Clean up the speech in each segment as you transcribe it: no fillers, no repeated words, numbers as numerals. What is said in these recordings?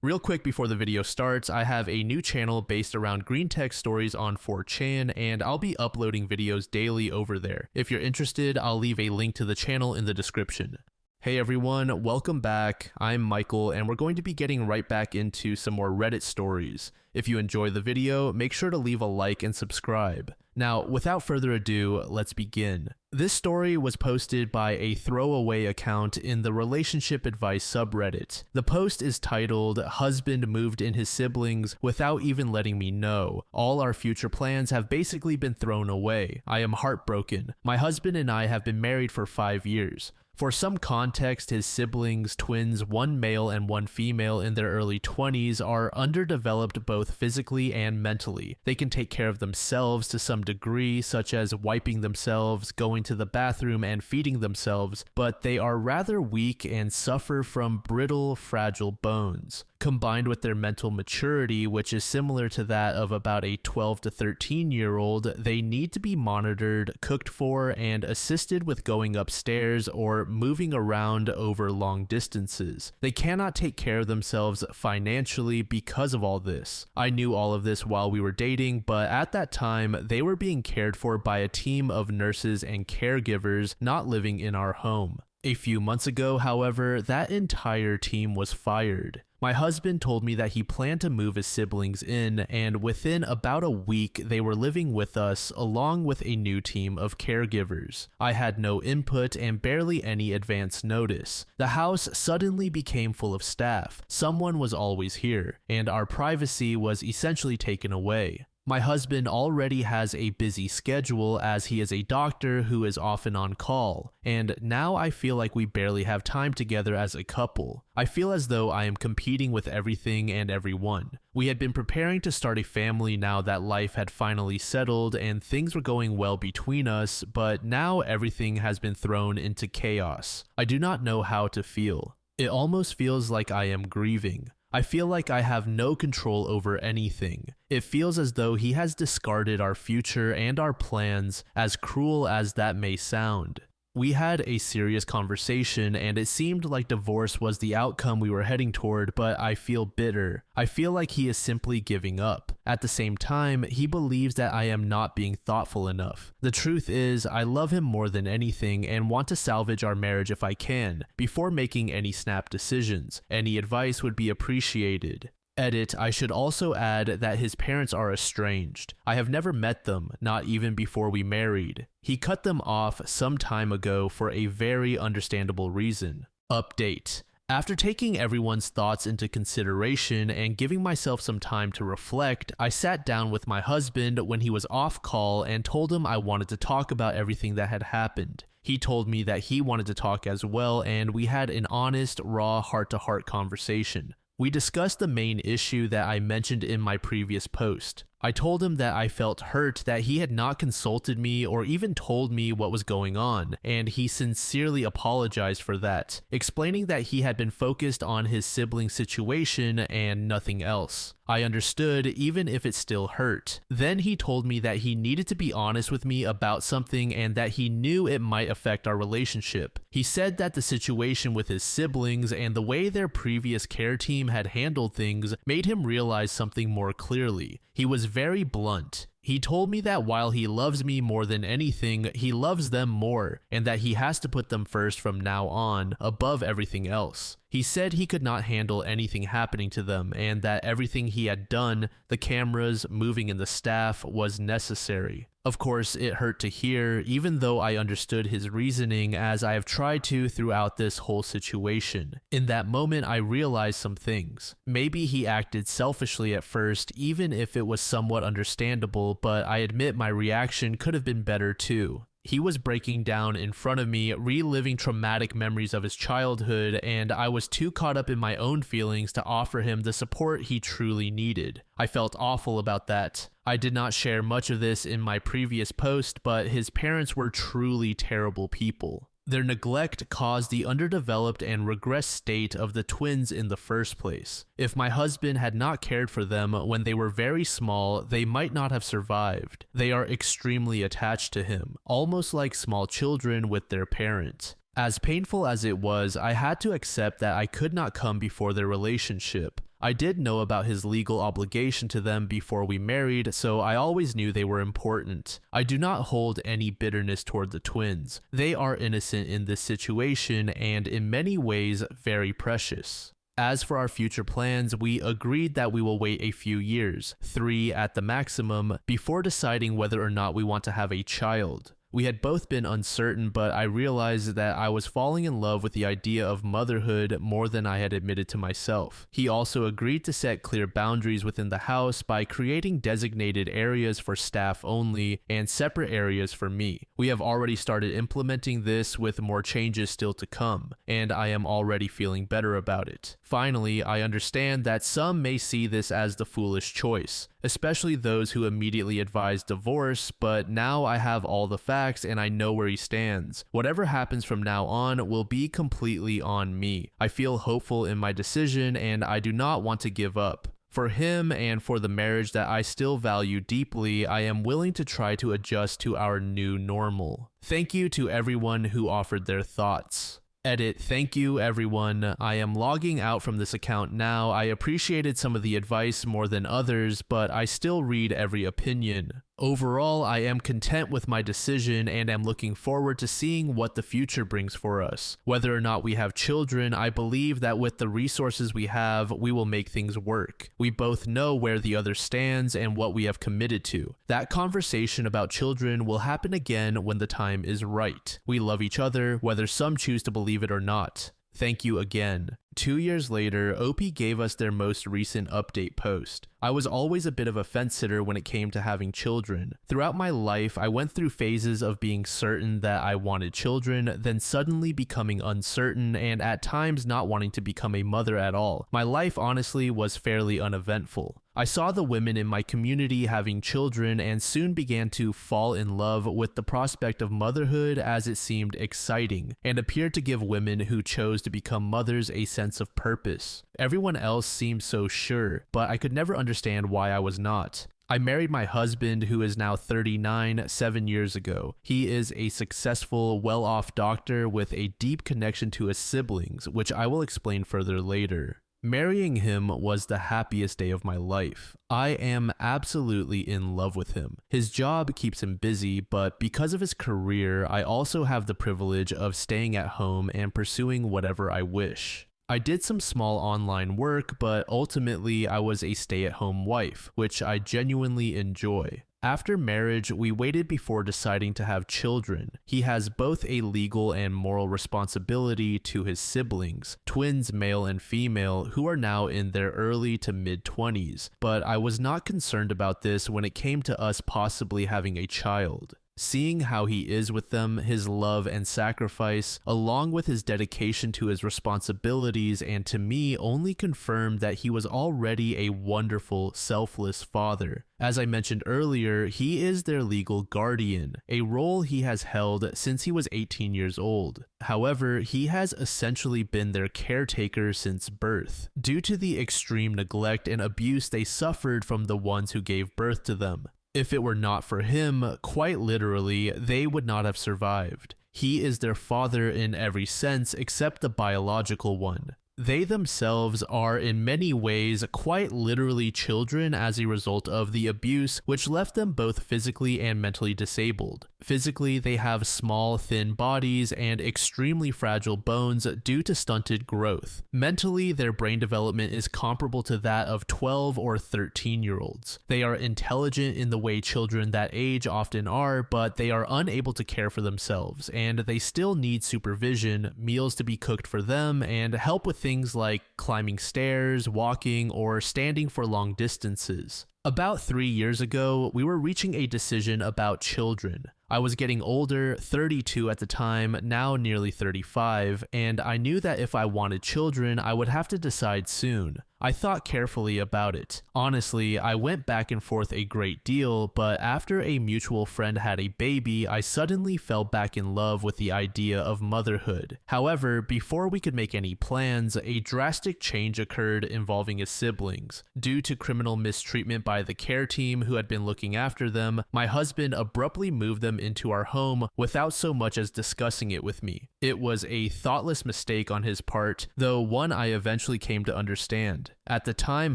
Real quick before the video starts, I have a new channel based around green text stories on 4chan, and I'll be uploading videos daily over there. If you're interested, I'll leave a link to the channel in the description. Hey everyone, welcome back. I'm Michael, and we're going to be getting right back into some more Reddit stories. If you enjoy the video, make sure to leave a like and subscribe. Now, without further ado, let's begin. This story was posted by a throwaway account in the relationship advice subreddit. The post is titled, "Husband moved in his siblings without even letting me know. All our future plans have basically been thrown away. I am heartbroken. My husband and I have been married for 5 years. For some context, his siblings, twins, one male and one female in their early 20s, are underdeveloped both physically and mentally. They can take care of themselves to some degree, such as wiping themselves, going to the bathroom, and feeding themselves, but they are rather weak and suffer from brittle, fragile bones. Combined with their mental maturity, which is similar to that of about a 12 to 13-year-old, they need to be monitored, cooked for, and assisted with going upstairs or moving around over long distances. They cannot take care of themselves financially because of all this. I knew all of this while we were dating, but at that time, they were being cared for by a team of nurses and caregivers not living in our home. A few months ago, however, that entire team was fired. My husband told me that he planned to move his siblings in, and within about a week, they were living with us along with a new team of caregivers. I had no input and barely any advance notice. The house suddenly became full of staff. Someone was always here, and our privacy was essentially taken away. My husband already has a busy schedule as he is a doctor who is often on call, and now I feel like we barely have time together as a couple. I feel as though I am competing with everything and everyone. We had been preparing to start a family now that life had finally settled and things were going well between us, but now everything has been thrown into chaos. I do not know how to feel. It almost feels like I am grieving. I feel like I have no control over anything. It feels as though he has discarded our future and our plans, as cruel as that may sound. We had a serious conversation and it seemed like divorce was the outcome we were heading toward, but I feel bitter. I feel like he is simply giving up. At the same time, he believes that I am not being thoughtful enough. The truth is, I love him more than anything and want to salvage our marriage if I can, before making any snap decisions. Any advice would be appreciated. Edit, I should also add that his parents are estranged. I have never met them, not even before we married. He cut them off some time ago for a very understandable reason. Update. After taking everyone's thoughts into consideration and giving myself some time to reflect, I sat down with my husband when he was off call and told him I wanted to talk about everything that had happened. He told me that he wanted to talk as well, and we had an honest, raw, heart-to-heart conversation. We discussed the main issue that I mentioned in my previous post. I told him that I felt hurt that he had not consulted me or even told me what was going on, and he sincerely apologized for that, explaining that he had been focused on his sibling situation and nothing else. I understood, even if it still hurt. Then he told me that he needed to be honest with me about something and that he knew it might affect our relationship. He said that the situation with his siblings and the way their previous care team had handled things made him realize something more clearly. He was very blunt. He told me that while he loves me more than anything, he loves them more, and that he has to put them first from now on, above everything else. He said he could not handle anything happening to them, and that everything he had done, the cameras, moving in the staff, was necessary. Of course, it hurt to hear, even though I understood his reasoning as I have tried to throughout this whole situation. In that moment, I realized some things. Maybe he acted selfishly at first, even if it was somewhat understandable, but I admit my reaction could have been better too. He was breaking down in front of me, reliving traumatic memories of his childhood, and I was too caught up in my own feelings to offer him the support he truly needed. I felt awful about that. I did not share much of this in my previous post, but his parents were truly terrible people. Their neglect caused the underdeveloped and regressed state of the twins in the first place. If my husband had not cared for them when they were very small, they might not have survived. They are extremely attached to him, almost like small children with their parent. As painful as it was, I had to accept that I could not come before their relationship. I did know about his legal obligation to them before we married, so I always knew they were important. I do not hold any bitterness toward the twins. They are innocent in this situation and in many ways very precious. As for our future plans, we agreed that we will wait a few years, 3 at the maximum, before deciding whether or not we want to have a child. We had both been uncertain, but I realized that I was falling in love with the idea of motherhood more than I had admitted to myself. He also agreed to set clear boundaries within the house by creating designated areas for staff only and separate areas for me. We have already started implementing this with more changes still to come, and I am already feeling better about it. Finally, I understand that some may see this as the foolish choice, especially those who immediately advise divorce, but now I have all the facts and I know where he stands. Whatever happens from now on will be completely on me. I feel hopeful in my decision and I do not want to give up. For him and for the marriage that I still value deeply, I am willing to try to adjust to our new normal. Thank you to everyone who offered their thoughts. Edit, thank you everyone. I am logging out from this account now. I appreciated some of the advice more than others, but I still read every opinion. Overall, I am content with my decision and am looking forward to seeing what the future brings for us. Whether or not we have children, I believe that with the resources we have, we will make things work. We both know where the other stands and what we have committed to. That conversation about children will happen again when the time is right. We love each other, whether some choose to believe it or not. Thank you again. 2 years later, OP gave us their most recent update post. I was always a bit of a fence sitter when it came to having children. Throughout my life, I went through phases of being certain that I wanted children, then suddenly becoming uncertain, and at times not wanting to become a mother at all. My life honestly was fairly uneventful. I saw the women in my community having children and soon began to fall in love with the prospect of motherhood as it seemed exciting and appeared to give women who chose to become mothers a sense of purpose. Everyone else seemed so sure, but I could never understand why I was not. I married my husband, who is now 39, 7 years ago. He is a successful, well-off doctor with a deep connection to his siblings, which I will explain further later. Marrying him was the happiest day of my life. I am absolutely in love with him. His job keeps him busy, but because of his career, I also have the privilege of staying at home and pursuing whatever I wish. I did some small online work, but ultimately I was a stay-at-home wife, which I genuinely enjoy. After marriage, we waited before deciding to have children. He has both a legal and moral responsibility to his siblings, twins male and female, who are now in their early to mid-20s, but I was not concerned about this when it came to us possibly having a child. Seeing how he is with them, his love and sacrifice, along with his dedication to his responsibilities and to me, only confirmed that he was already a wonderful, selfless father. As I mentioned earlier, he is their legal guardian, a role he has held since he was 18 years old. However, he has essentially been their caretaker since birth, due to the extreme neglect and abuse they suffered from the ones who gave birth to them. If it were not for him, quite literally, they would not have survived. He is their father in every sense except the biological one. They themselves are in many ways quite literally children as a result of the abuse, which left them both physically and mentally disabled. Physically, they have small, thin bodies and extremely fragile bones due to stunted growth. Mentally, their brain development is comparable to that of 12 or 13-year-olds. They are intelligent in the way children that age often are, but they are unable to care for themselves, and they still need supervision, meals to be cooked for them, and help with things like climbing stairs, walking, or standing for long distances. About 3 years ago, we were reaching a decision about children. I was getting older, 32 at the time, now nearly 35, and I knew that if I wanted children, I would have to decide soon. I thought carefully about it. Honestly, I went back and forth a great deal, but after a mutual friend had a baby, I suddenly fell back in love with the idea of motherhood. However, before we could make any plans, a drastic change occurred involving his siblings. Due to criminal mistreatment by the care team who had been looking after them, my husband abruptly moved them into our home without so much as discussing it with me. It was a thoughtless mistake on his part, though one I eventually came to understand. happened. At the time,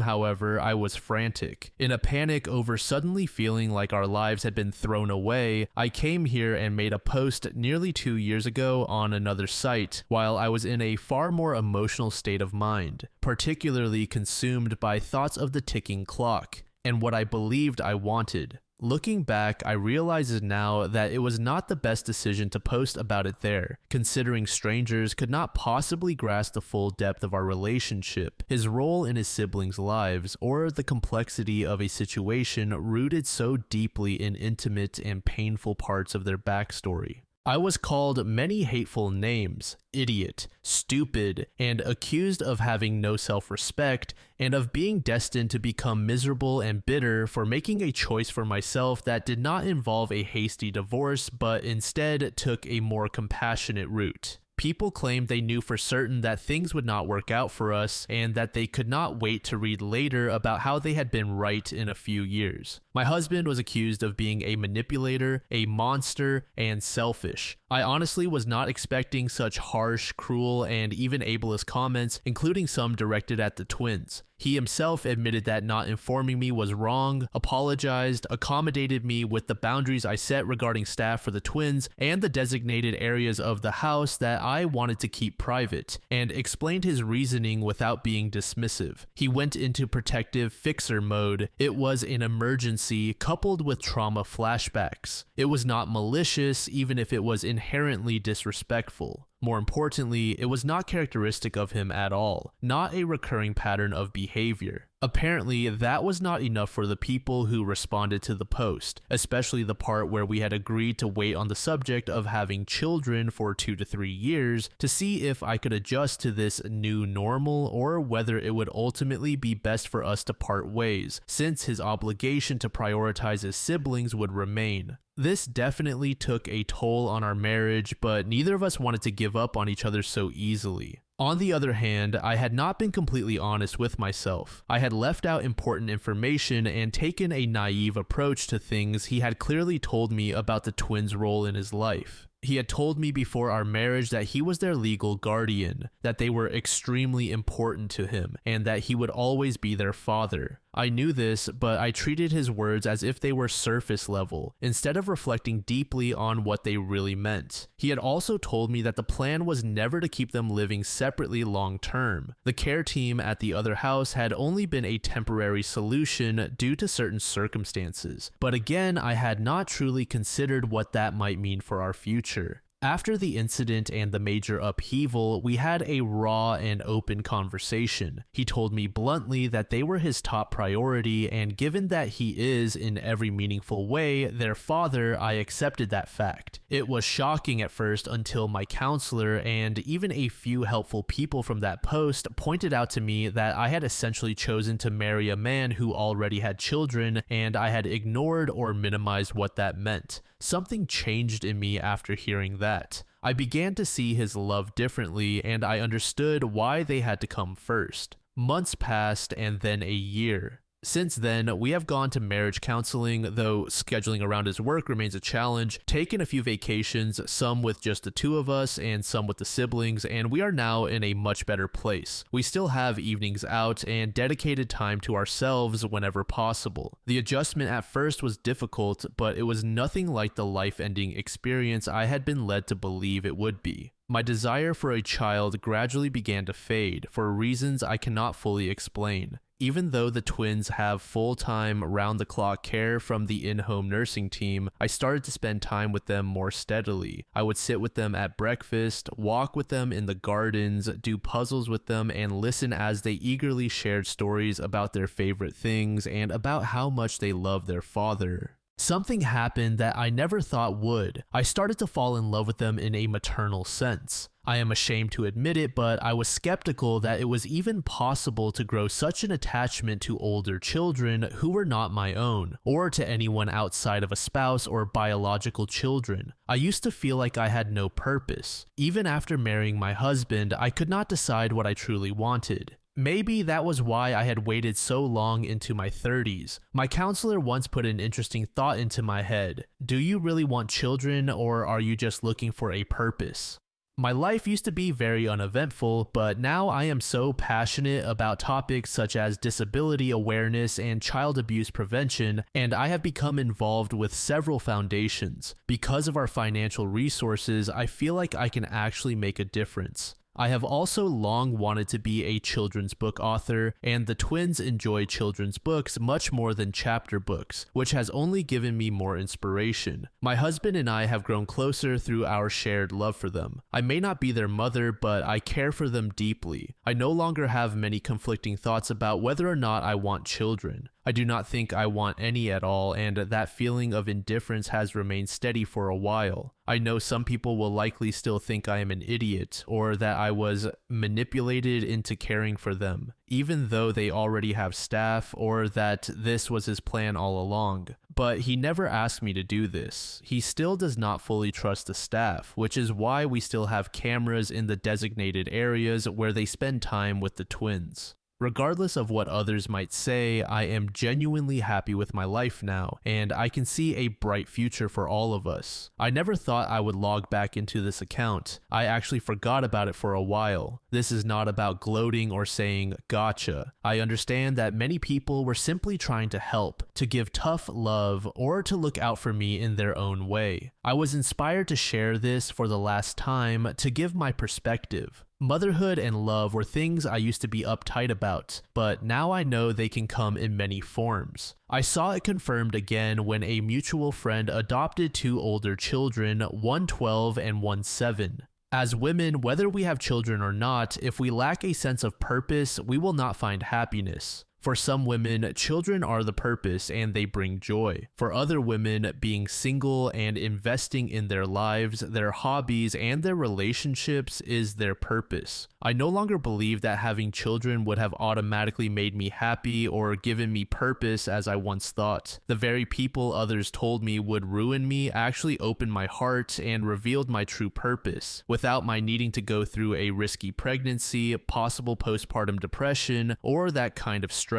however, I was frantic. In a panic over suddenly feeling like our lives had been thrown away, I came here and made a post nearly 2 years ago on another site while I was in a far more emotional state of mind, particularly consumed by thoughts of the ticking clock and what I believed I wanted. Looking back, I realize now that it was not the best decision to post about it there, considering strangers could not possibly grasp the full depth of our relationship, his role in his siblings' lives, or the complexity of a situation rooted so deeply in intimate and painful parts of their backstory. I was called many hateful names, idiot, stupid, and accused of having no self-respect and of being destined to become miserable and bitter for making a choice for myself that did not involve a hasty divorce but instead took a more compassionate route. People claimed they knew for certain that things would not work out for us and that they could not wait to read later about how they had been right in a few years. My husband was accused of being a manipulator, a monster, and selfish. I honestly was not expecting such harsh, cruel, and even ableist comments, including some directed at the twins. He himself admitted that not informing me was wrong, apologized, accommodated me with the boundaries I set regarding staff for the twins and the designated areas of the house that I wanted to keep private, and explained his reasoning without being dismissive. He went into protective fixer mode. It was an emergency coupled with trauma flashbacks. It was not malicious, even if it was inherently disrespectful. More importantly, it was not characteristic of him at all, not a recurring pattern of behavior. Apparently, that was not enough for the people who responded to the post, especially the part where we had agreed to wait on the subject of having children for 2 to 3 years to see if I could adjust to this new normal or whether it would ultimately be best for us to part ways, since his obligation to prioritize his siblings would remain. This definitely took a toll on our marriage, but neither of us wanted to give up on each other so easily. On the other hand, I had not been completely honest with myself. I had left out important information and taken a naive approach to things he had clearly told me about the twins' role in his life. He had told me before our marriage that he was their legal guardian, that they were extremely important to him, and that he would always be their father. I knew this, but I treated his words as if they were surface level, instead of reflecting deeply on what they really meant. He had also told me that the plan was never to keep them living separately long term. The care team at the other house had only been a temporary solution due to certain circumstances, but again, I had not truly considered what that might mean for our future. After the incident and the major upheaval, we had a raw and open conversation. He told me bluntly that they were his top priority, and given that he is, in every meaningful way, their father, I accepted that fact. It was shocking at first until my counselor and even a few helpful people from that post pointed out to me that I had essentially chosen to marry a man who already had children, and I had ignored or minimized what that meant. Something changed in me after hearing that. I began to see his love differently, and I understood why they had to come first. Months passed, and then a year. Since then, we have gone to marriage counseling, though scheduling around his work remains a challenge, taken a few vacations, some with just the two of us and some with the siblings, and we are now in a much better place. We still have evenings out and dedicated time to ourselves whenever possible. The adjustment at first was difficult, but it was nothing like the life-ending experience I had been led to believe it would be. My desire for a child gradually began to fade for reasons I cannot fully explain. Even though the twins have full-time, round-the-clock care from the in-home nursing team, I started to spend time with them more steadily. I would sit with them at breakfast, walk with them in the gardens, do puzzles with them, and listen as they eagerly shared stories about their favorite things and about how much they love their father. Something happened that I never thought would. I started to fall in love with them in a maternal sense. I am ashamed to admit it, but I was skeptical that it was even possible to grow such an attachment to older children who were not my own, or to anyone outside of a spouse or biological children. I used to feel like I had no purpose. Even after marrying my husband, I could not decide what I truly wanted. Maybe that was why I had waited so long into my 30s. My counselor once put an interesting thought into my head. Do you really want children, or are you just looking for a purpose? My life used to be very uneventful, but now I am so passionate about topics such as disability awareness and child abuse prevention, and I have become involved with several foundations. Because of our financial resources, I feel like I can actually make a difference. I have also long wanted to be a children's book author, and the twins enjoy children's books much more than chapter books, which has only given me more inspiration. My husband and I have grown closer through our shared love for them. I may not be their mother, but I care for them deeply. I no longer have many conflicting thoughts about whether or not I want children. I do not think I want any at all, and that feeling of indifference has remained steady for a while. I know some people will likely still think I am an idiot, or that I was manipulated into caring for them, even though they already have staff, or that this was his plan all along. But he never asked me to do this. He still does not fully trust the staff, which is why we still have cameras in the designated areas where they spend time with the twins. Regardless of what others might say, I am genuinely happy with my life now, and I can see a bright future for all of us. I never thought I would log back into this account. I actually forgot about it for a while. This is not about gloating or saying, gotcha. I understand that many people were simply trying to help, to give tough love, or to look out for me in their own way. I was inspired to share this for the last time to give my perspective. Motherhood and love were things I used to be uptight about, but now I know they can come in many forms. I saw it confirmed again when a mutual friend adopted two older children, one 12 and one 7. As women, whether we have children or not, if we lack a sense of purpose, we will not find happiness. For some women, children are the purpose and they bring joy. For other women, being single and investing in their lives, their hobbies, and their relationships is their purpose. I no longer believe that having children would have automatically made me happy or given me purpose as I once thought. The very people others told me would ruin me actually opened my heart and revealed my true purpose, without my needing to go through a risky pregnancy, possible postpartum depression, or that kind of stress.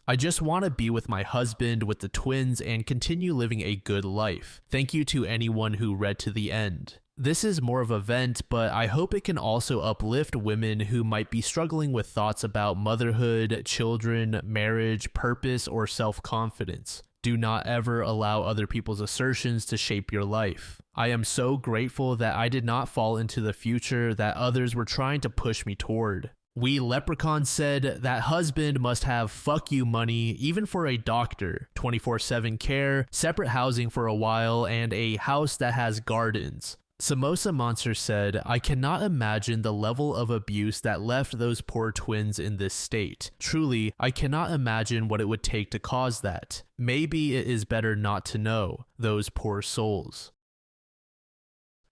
I just want to be with my husband, with the twins, and continue living a good life. Thank you to anyone who read to the end. This is more of a vent, but I hope it can also uplift women who might be struggling with thoughts about motherhood, children, marriage, purpose, or self-confidence. Do not ever allow other people's assertions to shape your life. I am so grateful that I did not fall into the future that others were trying to push me toward. We Leprechaun said that husband must have fuck you money even for a doctor, 24/7 care, separate housing for a while, and a house that has gardens. Samosa Monster said, I cannot imagine the level of abuse that left those poor twins in this state. Truly, I cannot imagine what it would take to cause that. Maybe it is better not to know, those poor souls.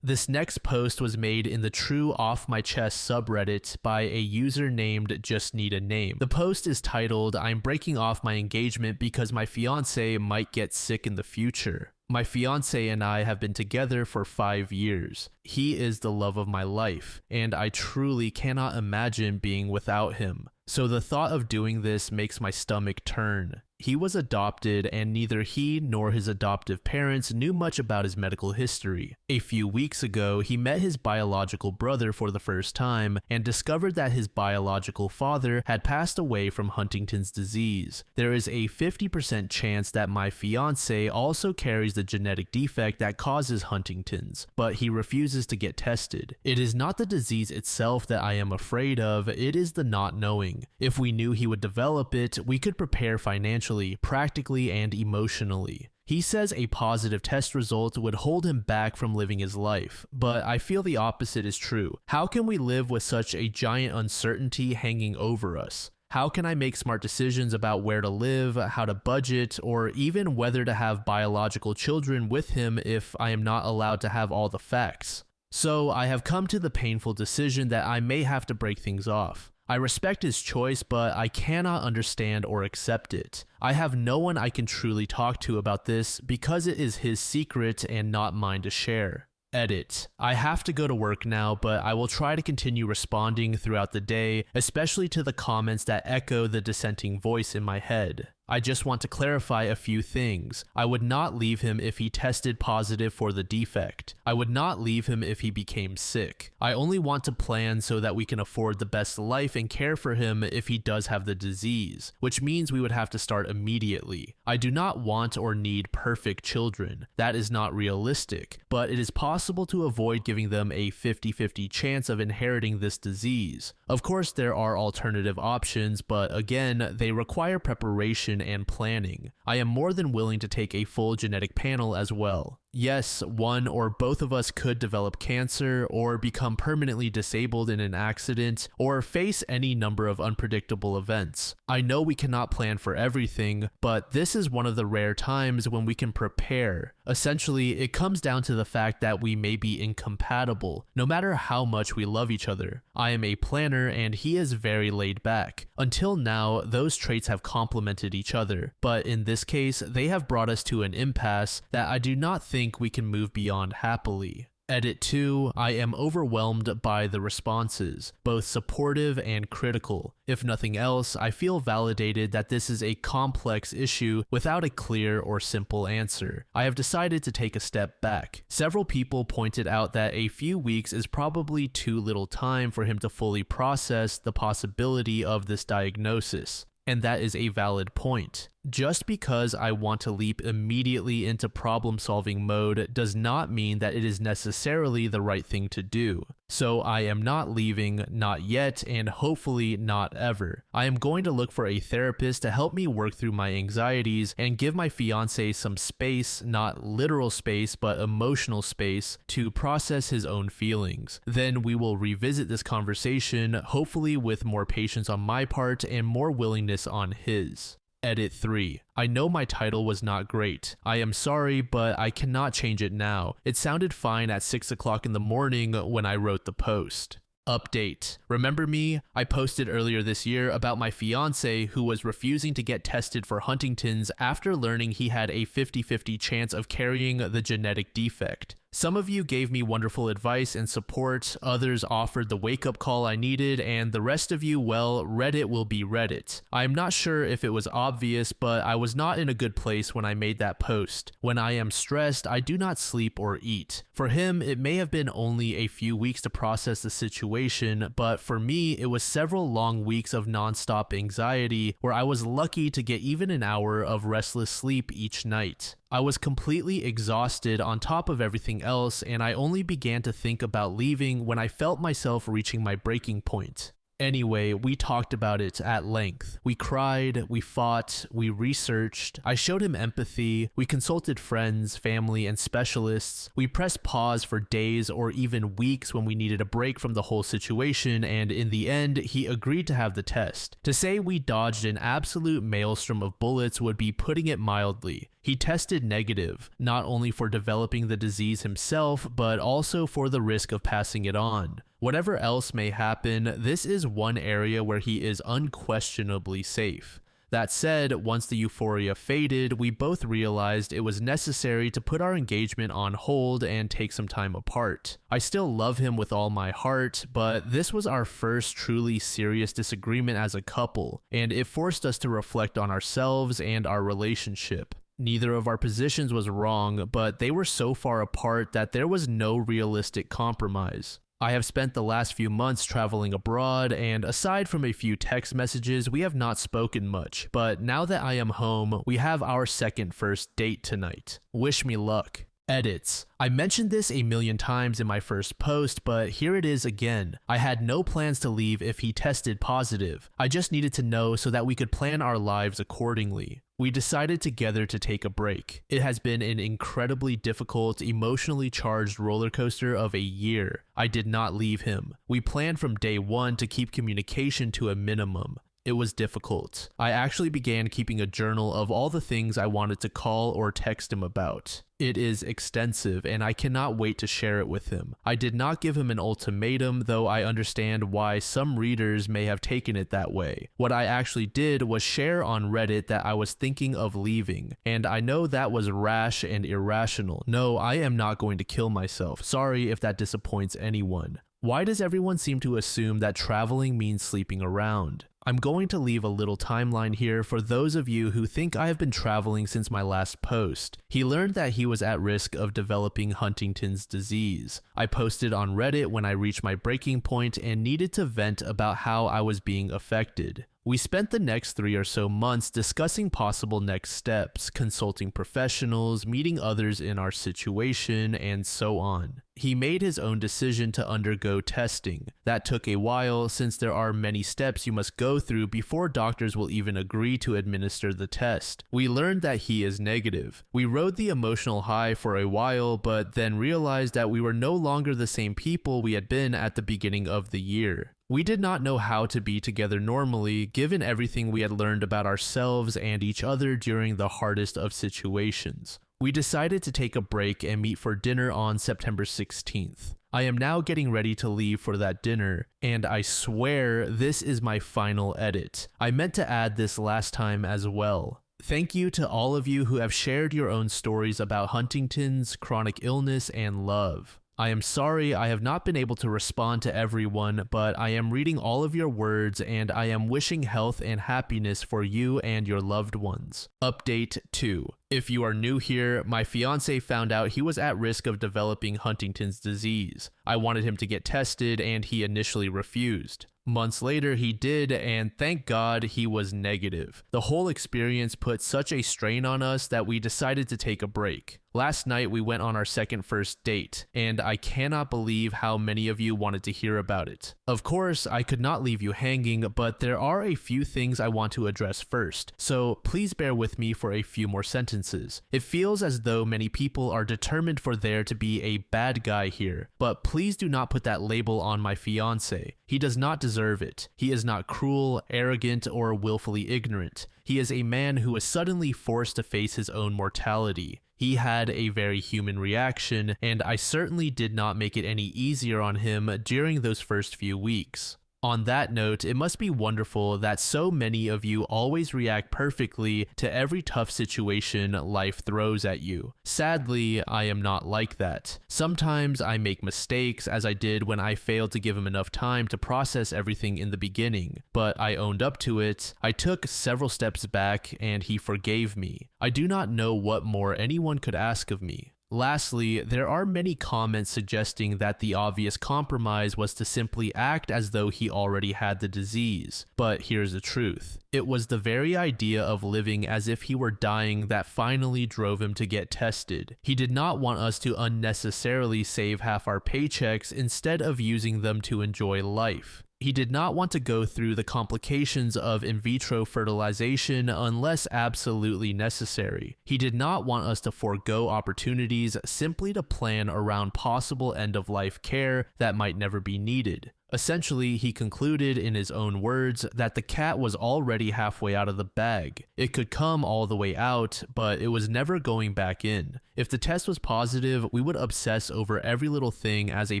This next post was made in the True Off My Chest subreddit by a user named Just Need a Name. The post is titled, I'm breaking off my engagement because my fiance might get sick in the future. My fiance and I have been together for 5 years. He is the love of my life, and I truly cannot imagine being without him. So the thought of doing this makes my stomach turn. He was adopted, and neither he nor his adoptive parents knew much about his medical history. A few weeks ago, he met his biological brother for the first time and discovered that his biological father had passed away from Huntington's disease. There is a 50% chance that my fiance also carries the genetic defect that causes Huntington's, but he refuses to get tested. It is not the disease itself that I am afraid of, it is the not knowing. If we knew he would develop it, we could prepare financially, practically, and emotionally. He says a positive test result would hold him back from living his life, but I feel the opposite is true. How can we live with such a giant uncertainty hanging over us? How can I make smart decisions about where to live, how to budget, or even whether to have biological children with him if I am not allowed to have all the facts? So I have come to the painful decision that I may have to break things off. I respect his choice, but I cannot understand or accept it. I have no one I can truly talk to about this because it is his secret and not mine to share. Edit. I have to go to work now, but I will try to continue responding throughout the day, especially to the comments that echo the dissenting voice in my head. I just want to clarify a few things. I would not leave him if he tested positive for the defect. I would not leave him if he became sick. I only want to plan so that we can afford the best life and care for him if he does have the disease, which means we would have to start immediately. I do not want or need perfect children. That is not realistic, but it is possible to avoid giving them a 50-50 chance of inheriting this disease. Of course, there are alternative options, but again, they require preparation and planning. I am more than willing to take a full genetic panel as well. Yes, one or both of us could develop cancer or become permanently disabled in an accident or face any number of unpredictable events. I know we cannot plan for everything, but this is one of the rare times when we can prepare. Essentially, it comes down to the fact that we may be incompatible, no matter how much we love each other. I am a planner and he is very laid back. Until now, those traits have complemented each other, but in this case, they have brought us to an impasse that I do not think we can move beyond happily. Edit 2, I am overwhelmed by the responses, both supportive and critical. If nothing else, I feel validated that this is a complex issue without a clear or simple answer. I have decided to take a step back. Several people pointed out that a few weeks is probably too little time for him to fully process the possibility of this diagnosis. And that is a valid point. Just because I want to leap immediately into problem-solving mode does not mean that it is necessarily the right thing to do. So I am not leaving, not yet, and hopefully not ever. I am going to look for a therapist to help me work through my anxieties and give my fiancé some space, not literal space, but emotional space, to process his own feelings. Then we will revisit this conversation, hopefully with more patience on my part and more willingness on his. Edit 3. I know my title was not great. I am sorry, but I cannot change it now. It sounded fine at 6 o'clock in the morning when I wrote the post. Update. Remember me? I posted earlier this year about my fiance who was refusing to get tested for Huntington's after learning he had a 50-50 chance of carrying the genetic defect. Some of you gave me wonderful advice and support, others offered the wake-up call I needed, and the rest of you, well, Reddit will be Reddit. I'm not sure if it was obvious, but I was not in a good place when I made that post. When I am stressed, I do not sleep or eat. For him, it may have been only a few weeks to process the situation, but for me, it was several long weeks of non-stop anxiety where I was lucky to get even an hour of restless sleep each night. I was completely exhausted on top of everything else, and I only began to think about leaving when I felt myself reaching my breaking point. Anyway, we talked about it at length. We cried, we fought, we researched, I showed him empathy, we consulted friends, family, and specialists. We pressed pause for days or even weeks when we needed a break from the whole situation, and in the end, he agreed to have the test. To say we dodged an absolute maelstrom of bullets would be putting it mildly. He tested negative, not only for developing the disease himself, but also for the risk of passing it on. Whatever else may happen, this is one area where he is unquestionably safe. That said, once the euphoria faded, we both realized it was necessary to put our engagement on hold and take some time apart. I still love him with all my heart, but this was our first truly serious disagreement as a couple, and it forced us to reflect on ourselves and our relationship. Neither of our positions was wrong, but they were so far apart that there was no realistic compromise. I have spent the last few months traveling abroad, and aside from a few text messages, we have not spoken much. But now that I am home, we have our second first date tonight. Wish me luck. Edits. I mentioned this a million times in my first post, but here it is again. I had no plans to leave if he tested positive. I just needed to know so that we could plan our lives accordingly. We decided together to take a break. It has been an incredibly difficult, emotionally charged roller coaster of a year. I did not leave him. We planned from day one to keep communication to a minimum. It was difficult. I actually began keeping a journal of all the things I wanted to call or text him about. It is extensive, and I cannot wait to share it with him. I did not give him an ultimatum, though I understand why some readers may have taken it that way. What I actually did was share on Reddit that I was thinking of leaving, and I know that was rash and irrational. No, I am not going to kill myself. Sorry if that disappoints anyone. Why does everyone seem to assume that traveling means sleeping around? I'm going to leave a little timeline here for those of you who think I have been traveling since my last post. He learned that he was at risk of developing Huntington's disease. I posted on Reddit when I reached my breaking point and needed to vent about how I was being affected. We spent the next 3 or so months discussing possible next steps, consulting professionals, meeting others in our situation, and so on. He made his own decision to undergo testing. That took a while since there are many steps you must go through before doctors will even agree to administer the test. We learned that he is negative. We rode the emotional high for a while, but then realized that we were no longer the same people we had been at the beginning of the year. We did not know how to be together normally, given everything we had learned about ourselves and each other during the hardest of situations. We decided to take a break and meet for dinner on September 16th. I am now getting ready to leave for that dinner, and I swear this is my final edit. I meant to add this last time as well. Thank you to all of you who have shared your own stories about Huntington's, chronic illness, and love. I am sorry I have not been able to respond to everyone, but I am reading all of your words and I am wishing health and happiness for you and your loved ones. Update 2. If you are new here, my fiance found out he was at risk of developing Huntington's disease. I wanted him to get tested and he initially refused. Months later, he did, and thank God he was negative. The whole experience put such a strain on us that we decided to take a break. Last night, we went on our second first date, and I cannot believe how many of you wanted to hear about it. Of course, I could not leave you hanging, but there are a few things I want to address first, so please bear with me for a few more sentences. It feels as though many people are determined for there to be a bad guy here, but please do not put that label on my fiance. He does not deserve it. He is not cruel, arrogant, or willfully ignorant. He is a man who was suddenly forced to face his own mortality. He had a very human reaction, and I certainly did not make it any easier on him during those first few weeks. On that note, it must be wonderful that so many of you always react perfectly to every tough situation life throws at you. Sadly, I am not like that. Sometimes I make mistakes, as I did when I failed to give him enough time to process everything in the beginning, but I owned up to it. I took several steps back, and he forgave me. I do not know what more anyone could ask of me. Lastly, there are many comments suggesting that the obvious compromise was to simply act as though he already had the disease. But here's the truth. It was the very idea of living as if he were dying that finally drove him to get tested. He did not want us to unnecessarily save half our paychecks instead of using them to enjoy life. He did not want to go through the complications of in vitro fertilization unless absolutely necessary. He did not want us to forego opportunities simply to plan around possible end-of-life care that might never be needed. Essentially, he concluded in his own words that the cat was already halfway out of the bag. It could come all the way out, but it was never going back in. If the test was positive, we would obsess over every little thing as a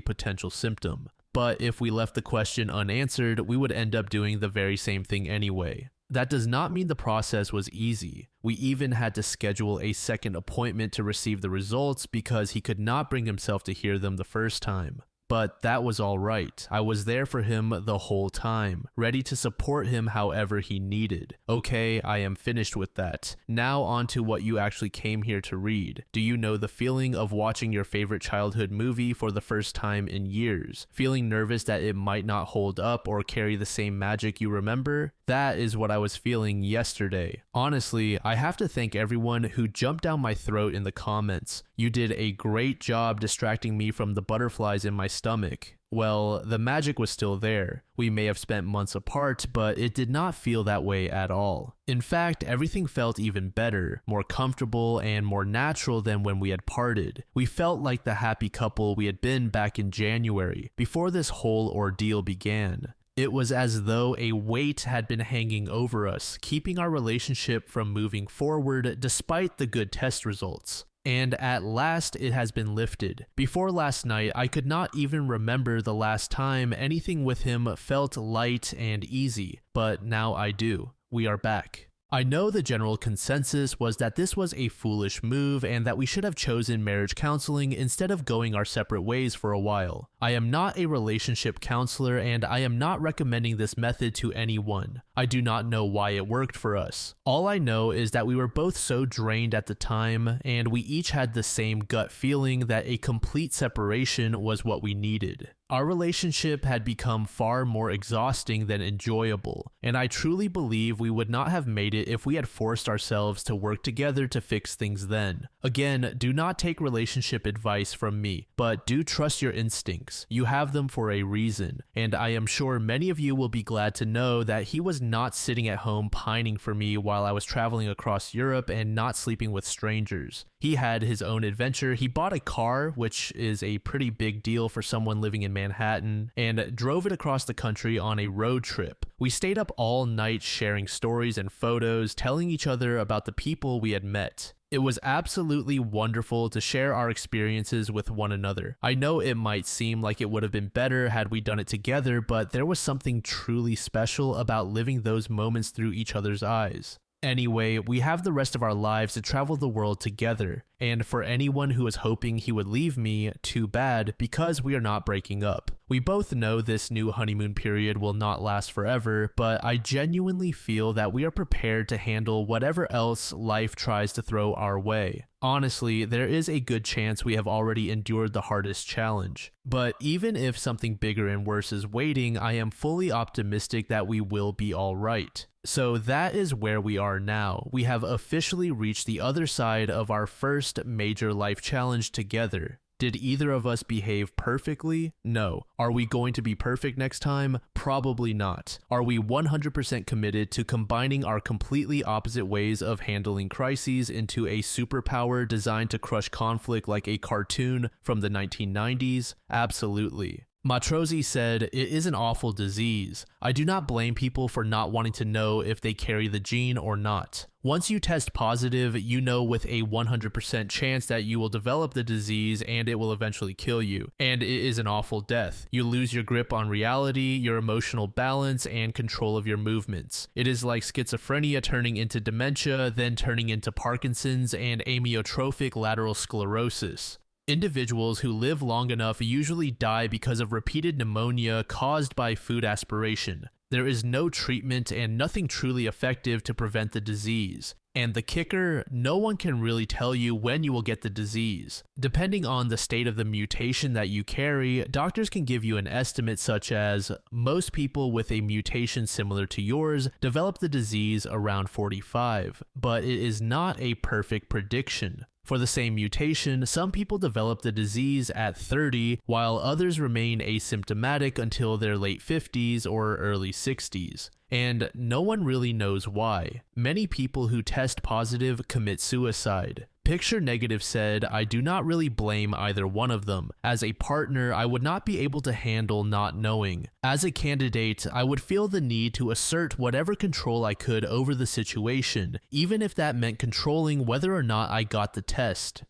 potential symptom. But if we left the question unanswered, we would end up doing the very same thing anyway. That does not mean the process was easy. We even had to schedule a second appointment to receive the results because he could not bring himself to hear them the first time. But that was all right. I was there for him the whole time, ready to support him however he needed. Okay, I am finished with that. Now on to what you actually came here to read. Do you know the feeling of watching your favorite childhood movie for the first time in years? Feeling nervous that it might not hold up or carry the same magic you remember? That is what I was feeling yesterday. Honestly, I have to thank everyone who jumped down my throat in the comments. You did a great job distracting me from the butterflies in my stomach. Well, the magic was still there. We may have spent months apart, but it did not feel that way at all. In fact, everything felt even better, more comfortable, and more natural than when we had parted. We felt like the happy couple we had been back in January, before this whole ordeal began. It was as though a weight had been hanging over us, keeping our relationship from moving forward despite the good test results. And at last it has been lifted. Before last night, I could not even remember the last time anything with him felt light and easy, but now I do. We are back. I know the general consensus was that this was a foolish move and that we should have chosen marriage counseling instead of going our separate ways for a while. I am not a relationship counselor and I am not recommending this method to anyone. I do not know why it worked for us. All I know is that we were both so drained at the time and we each had the same gut feeling that a complete separation was what we needed. Our relationship had become far more exhausting than enjoyable, and I truly believe we would not have made it if we had forced ourselves to work together to fix things then. Again, do not take relationship advice from me, but do trust your instincts. You have them for a reason, and I am sure many of you will be glad to know that he was not sitting at home pining for me while I was traveling across Europe and not sleeping with strangers. He had his own adventure. He bought a car, which is a pretty big deal for someone living in Manhattan, and drove it across the country on a road trip. We stayed up all night sharing stories and photos, telling each other about the people we had met. It was absolutely wonderful to share our experiences with one another. I know it might seem like it would have been better had we done it together, but there was something truly special about living those moments through each other's eyes. Anyway, we have the rest of our lives to travel the world together, and for anyone who is hoping he would leave me, too bad, because we are not breaking up. We both know this new honeymoon period will not last forever, but I genuinely feel that we are prepared to handle whatever else life tries to throw our way. Honestly, there is a good chance we have already endured the hardest challenge. But even if something bigger and worse is waiting, I am fully optimistic that we will be alright. So that is where we are now. We have officially reached the other side of our first major life challenge together. Did either of us behave perfectly? No. Are we going to be perfect next time? Probably not. Are we 100% committed to combining our completely opposite ways of handling crises into a superpower designed to crush conflict like a cartoon from the 1990s? Absolutely. Matrosi said, "It is an awful disease. I do not blame people for not wanting to know if they carry the gene or not. Once you test positive, you know with a 100% chance that you will develop the disease and it will eventually kill you. And it is an awful death. You lose your grip on reality, your emotional balance, and control of your movements. It is like schizophrenia turning into dementia, then turning into Parkinson's and amyotrophic lateral sclerosis. Individuals who live long enough usually die because of repeated pneumonia caused by food aspiration. There is no treatment and nothing truly effective to prevent the disease. And the kicker, no one can really tell you when you will get the disease. Depending on the state of the mutation that you carry, doctors can give you an estimate such as, most people with a mutation similar to yours develop the disease around 45, but it is not a perfect prediction. For the same mutation, some people develop the disease at 30, while others remain asymptomatic until their late 50s or early 60s. And no one really knows why. Many people who test positive commit suicide. Picture Negative said, "I do not really blame either one of them. As a partner, I would not be able to handle not knowing. As a candidate, I would feel the need to assert whatever control I could over the situation, even if that meant controlling whether or not I got the test."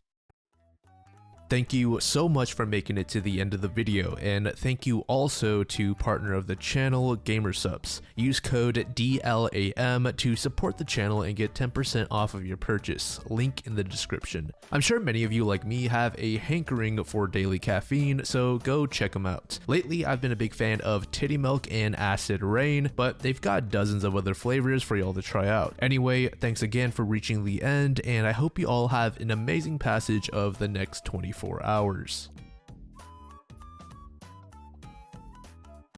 Thank you so much for making it to the end of the video, and thank you also to partner of the channel, Gamersupps. Use code DLAM to support the channel and get 10% off of your purchase, link in the description. I'm sure many of you like me have a hankering for daily caffeine, so go check them out. Lately, I've been a big fan of Titty Milk and Acid Rain, but they've got dozens of other flavors for y'all to try out. Anyway, thanks again for reaching the end, and I hope you all have an amazing passage of the next 24 hours.